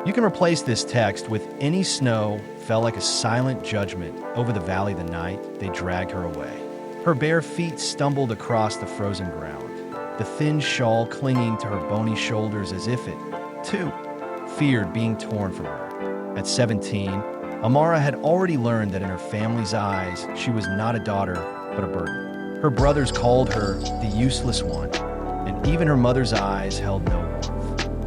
You can replace this text with any snow fell like a silent judgment over the valley the night they dragged her away. Her bare feet stumbled across the frozen ground, the thin shawl clinging to her bony shoulders as if it, too, feared being torn from her. At 17, Amara had already learned that in her family's eyes, she was not a daughter, but a burden. Her brothers called her the useless one, and even her mother's eyes held no warmth.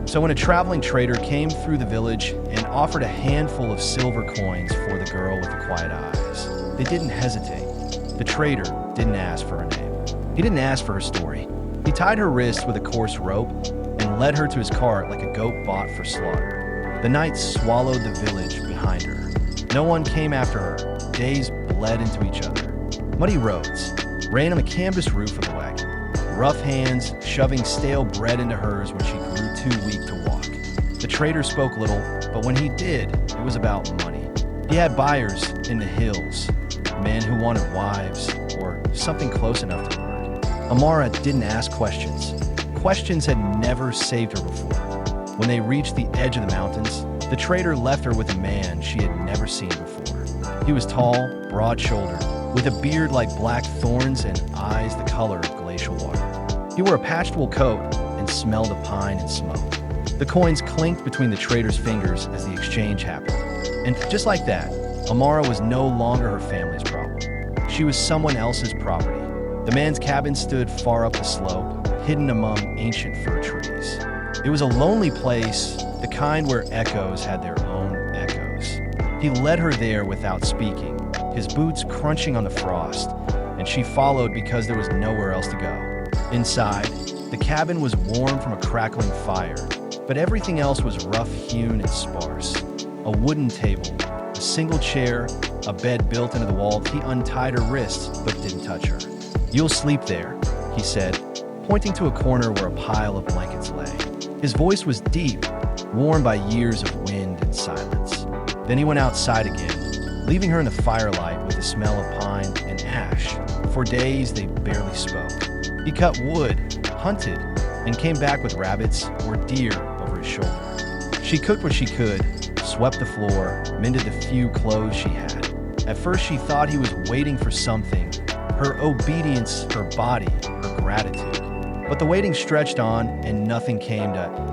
So when a traveling trader came through the village and offered a handful of silver coins for the girl with the quiet eyes, they didn't hesitate. The trader didn't ask for her name. He didn't ask for her story. He tied her wrists with a coarse rope and led her to his cart like a goat bought for slaughter. The night swallowed the village behind her. No one came after her. Days bled into each other. Muddy roads, rain on the canvas roof of the wagon, rough hands shoving stale bread into hers when she grew too weak to walk. The trader spoke little, but when he did, it was about money. He had buyers in the hills, men who wanted wives or something close enough to the word. Amara didn't ask questions. Questions had never saved her before. When they reached the edge of the mountains, the trader left her with a man she had never seen before. He was tall, broad-shouldered, with a beard like black thorns and eyes the color of glacial water. He wore a patched wool coat and smelled of pine and smoke. The coins clinked between the trader's fingers as the exchange happened. And just like that, Amara was no longer her family's problem. She was someone else's property. The man's cabin stood far up the slope, hidden among ancient fir trees. It was a lonely place, the kind where echoes had their own echoes. He led her there without speaking, his boots crunching on the frost, and she followed because there was nowhere else to go. Inside, the cabin was warm from a crackling fire, but everything else was rough-hewn and sparse. A wooden table, a single chair, a bed built into the wall. He untied her wrists, but didn't touch her. "You'll sleep there," he said, pointing to a corner where a pile of blankets lay. His voice was deep, worn by years of wind and silence. Then he went outside again, leaving her in the firelight with the smell of pine and ash. For days, they barely spoke. He cut wood, hunted, and came back with rabbits or deer over his shoulder. She cooked what she could, swept the floor, mended the few clothes she had. At first, she thought he was waiting for something, her obedience, her body, her gratitude. But the waiting stretched on, and nothing came to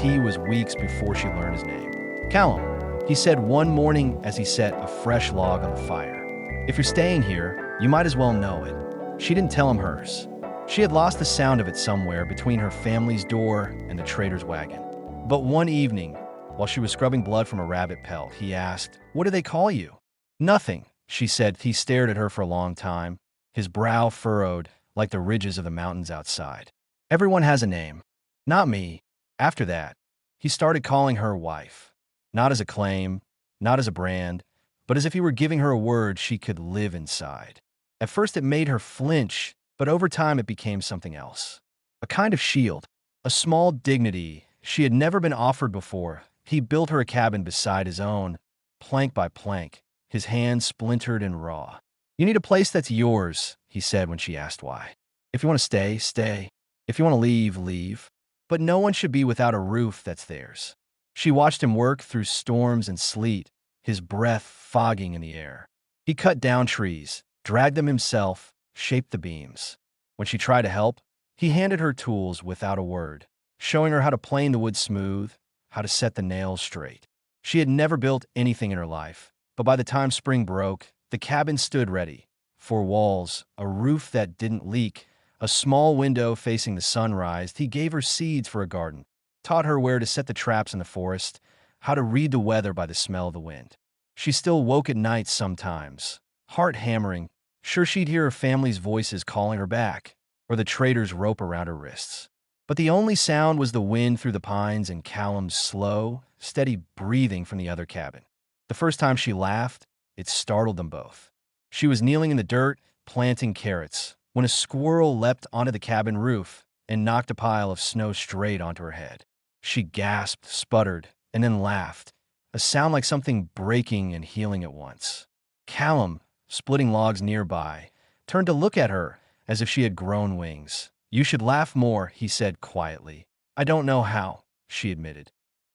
it was weeks before she learned his name. "Callum," he said one morning as he set a fresh log on the fire. "If you're staying here, you might as well know it." She didn't tell him hers. She had lost the sound of it somewhere between her family's door and the trader's wagon. But one evening, while she was scrubbing blood from a rabbit pelt, he asked, "What do they call you?" "Nothing," she said. He stared at her for a long time, his brow furrowed like the ridges of the mountains outside. "Everyone has a name. Not me." After that, he started calling her wife. Not as a claim, not as a brand, but as if he were giving her a word she could live inside. At first it made her flinch, but over time it became something else. A kind of shield, a small dignity she had never been offered before. He built her a cabin beside his own, plank by plank, his hands splintered and raw. "You need a place that's yours," he said when she asked why. "If you want to stay, stay. If you want to leave, leave. But no one should be without a roof that's theirs." She watched him work through storms and sleet, his breath fogging in the air. He cut down trees, dragged them himself, shaped the beams. When she tried to help, he handed her tools without a word, showing her how to plane the wood smooth, how to set the nails straight. She had never built anything in her life, but by the time spring broke, the cabin stood ready. 4 walls, a roof that didn't leak, a small window facing the sunrise. He gave her seeds for a garden, taught her where to set the traps in the forest, how to read the weather by the smell of the wind. She still woke at night sometimes, heart hammering, sure she'd hear her family's voices calling her back, or the trader's rope around her wrists. But the only sound was the wind through the pines and Callum's slow, steady breathing from the other cabin. The first time she laughed, it startled them both. She was kneeling in the dirt, planting carrots, when a squirrel leapt onto the cabin roof and knocked a pile of snow straight onto her head. She gasped, sputtered, and then laughed, a sound like something breaking and healing at once. Callum, splitting logs nearby, turned to look at her as if she had grown wings. "You should laugh more," he said quietly. "I don't know how," she admitted.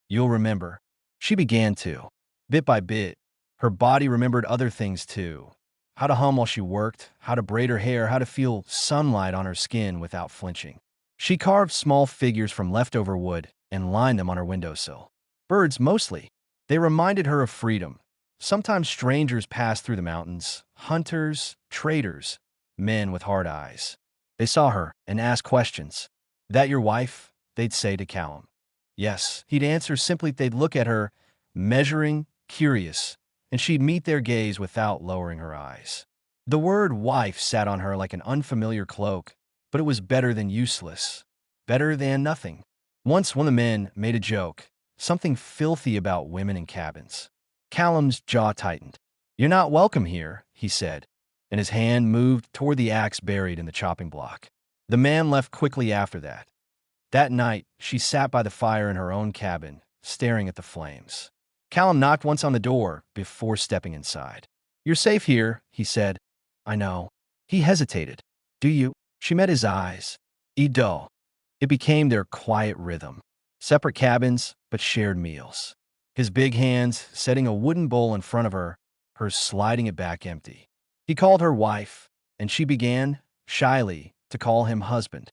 "You'll remember." She began to. Bit by bit, her body remembered other things too. How to hum while she worked, how to braid her hair, how to feel sunlight on her skin without flinching. She carved small figures from leftover wood and lined them on her windowsill. Birds mostly. They reminded her of freedom. Sometimes strangers passed through the mountains, hunters, traders, men with hard eyes. They saw her and asked questions. "That your wife?" they'd say to Callum. Yes, he'd answer simply. They'd look at her, measuring, curious, and she'd meet their gaze without lowering her eyes. The word wife sat on her like an unfamiliar cloak, but it was better than useless, better than nothing. Once one of the men made a joke, something filthy about women in cabins. Callum's jaw tightened. "You're not welcome here," he said, and his hand moved toward the axe buried in the chopping block. The man left quickly after that. That night, she sat by the fire in her own cabin, staring at the flames. Callum knocked once on the door before stepping inside. "You're safe here," he said. "I know." He hesitated. "Do you?" She met his eyes. "Ido." It became their quiet rhythm. Separate cabins, but shared meals. His big hands setting a wooden bowl in front of her, hers sliding it back empty. He called her wife, and she began, shyly, to call him husband.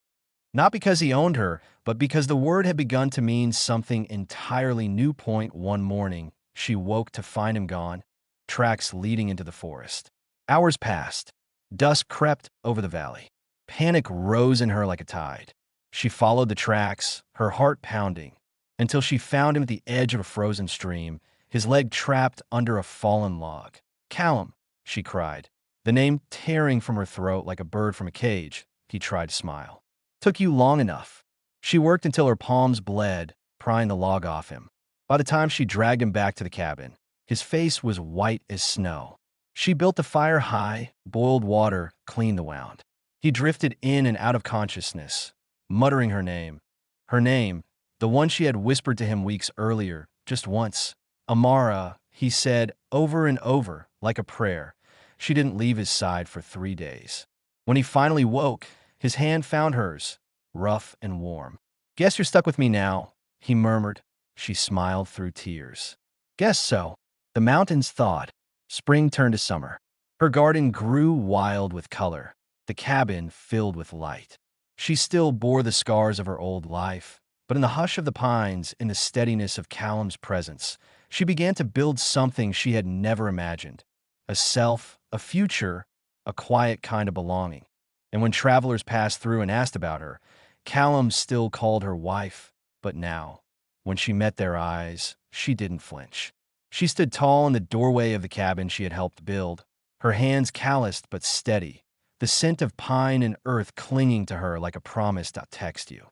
Not because he owned her, but because the word had begun to mean something entirely new. One morning, she woke to find him gone, tracks leading into the forest. Hours passed. Dusk crept over the valley. Panic rose in her like a tide. She followed the tracks, her heart pounding, until she found him at the edge of a frozen stream, his leg trapped under a fallen log. "Callum," she cried, the name tearing from her throat like a bird from a cage. He tried to smile. "Took you long enough." She worked until her palms bled, prying the log off him. By the time she dragged him back to the cabin, his face was white as snow. She built the fire high, boiled water, cleaned the wound. He drifted in and out of consciousness, muttering her name. Her name, the one she had whispered to him weeks earlier, just once. "Amara," he said over and over, like a prayer. She didn't leave his side for 3 days. When he finally woke, his hand found hers, rough and warm. "Guess you're stuck with me now," he murmured. She smiled through tears. "Guess so." The mountains thawed. Spring turned to summer. Her garden grew wild with color. The cabin filled with light. She still bore the scars of her old life, but in the hush of the pines, in the steadiness of Callum's presence, she began to build something she had never imagined. A self, a future, a quiet kind of belonging. And when travelers passed through and asked about her, Callum still called her wife. But now, when she met their eyes, she didn't flinch. She stood tall in the doorway of the cabin she had helped build, her hands calloused but steady, the scent of pine and earth clinging to her like a promise. "I'll text you."